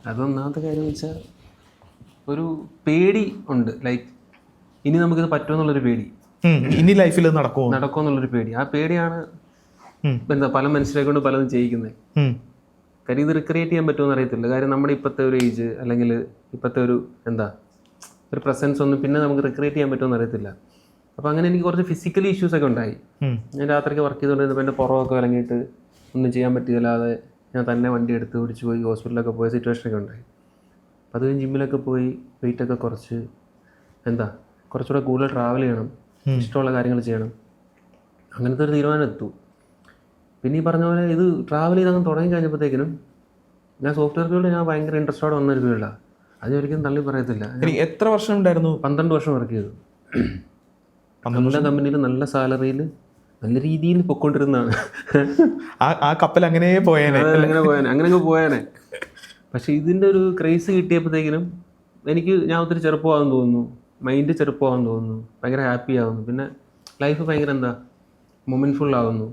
അതൊന്നാമത്തെ കാര്യം എന്ന് വെച്ചാൽ ഒരു പേടി ഉണ്ട്, ലൈക്ക് ഇനി നമുക്കിത് പറ്റുമെന്നുള്ളൊരു പേടി, ഇനി ലൈഫിൽ നടക്കുമോ എന്നുള്ളൊരു പേടി. ആ പേടിയാണ് എന്താ പല മനുഷ്യരെ കൊണ്ട് പലതും ചെയ്യിക്കുന്നത്. കാര്യം ഇത് റിക്രിയേറ്റ് ചെയ്യാൻ പറ്റുമെന്ന് അറിയത്തില്ല. കാര്യം നമ്മുടെ ഇപ്പോഴത്തെ ഒരു ഏജ് അല്ലെങ്കിൽ ഇപ്പോഴത്തെ ഒരു ഒരു പ്രസൻസ് ഒന്നും പിന്നെ നമുക്ക് റിക്രിയേറ്റ് ചെയ്യാൻ പറ്റുമെന്ന് അറിയത്തില്ല. അപ്പോൾ അങ്ങനെ എനിക്ക് കുറച്ച് ഫിസിക്കലി ഇഷ്യൂസൊക്കെ ഉണ്ടായി. ഞാൻ രാത്രിക്ക് വർക്ക് ചെയ്തുകൊണ്ടിരുന്നപ്പോൾ എൻ്റെ പുറമൊക്കെ ഇറങ്ങിയിട്ട് ഒന്നും ചെയ്യാൻ പറ്റിയല്ലാതെ ഞാൻ തന്നെ വണ്ടി എടുത്ത് ഓടിച്ച് പോയി ഹോസ്പിറ്റലിലൊക്കെ പോയ സിറ്റുവേഷനൊക്കെ ഉണ്ടായി. അപ്പോൾ അത് ജിമ്മിലൊക്കെ പോയി വെയിറ്റൊക്കെ കുറച്ച് കുറച്ചുകൂടെ കൂടുതൽ ട്രാവൽ ചെയ്യണം, ഇഷ്ടമുള്ള കാര്യങ്ങൾ ചെയ്യണം, അങ്ങനത്തെ ഒരു തീരുമാനം എത്തും. പിന്നെ ഈ പറഞ്ഞ പോലെ ഇത് ട്രാവൽ ചെയ്ത് അങ്ങ് തുടങ്ങി കഴിഞ്ഞപ്പോഴത്തേക്കിനും ഞാൻ സോഫ്റ്റ്വെയർ ഫീൽഡ് ഞാൻ ഭയങ്കര ഇൻട്രസ്റ്റോടെ വന്നൊരു ഫീൽഡാണ്. അത് ഒരിക്കലും തള്ളി പറയത്തില്ല. എത്ര വർഷം ഉണ്ടായിരുന്നു? 12 വർഷം വർക്ക് ചെയ്തു. നല്ല കമ്പനിയിൽ നല്ല സാലറിയിൽ നല്ല രീതിയിൽ പൊയ്ക്കൊണ്ടിരുന്നതാണ്. ആ കപ്പൽ അങ്ങനെ പോയേനെ. അങ്ങനെ പോയേനെ. പക്ഷെ ഇതിൻ്റെ ഒരു ക്രേസ് കിട്ടിയപ്പോഴത്തേക്കിനും ഞാൻ ഒത്തിരി ചെറുപ്പമാകുമെന്ന് തോന്നുന്നു, മൈൻഡ് ചെറുപ്പമാകുമെന്ന് തോന്നുന്നു, ഭയങ്കര ഹാപ്പി ആവുന്നു, പിന്നെ ലൈഫ് ഭയങ്കര മൊമെന്റ്ഫുൾ ആവുന്നു.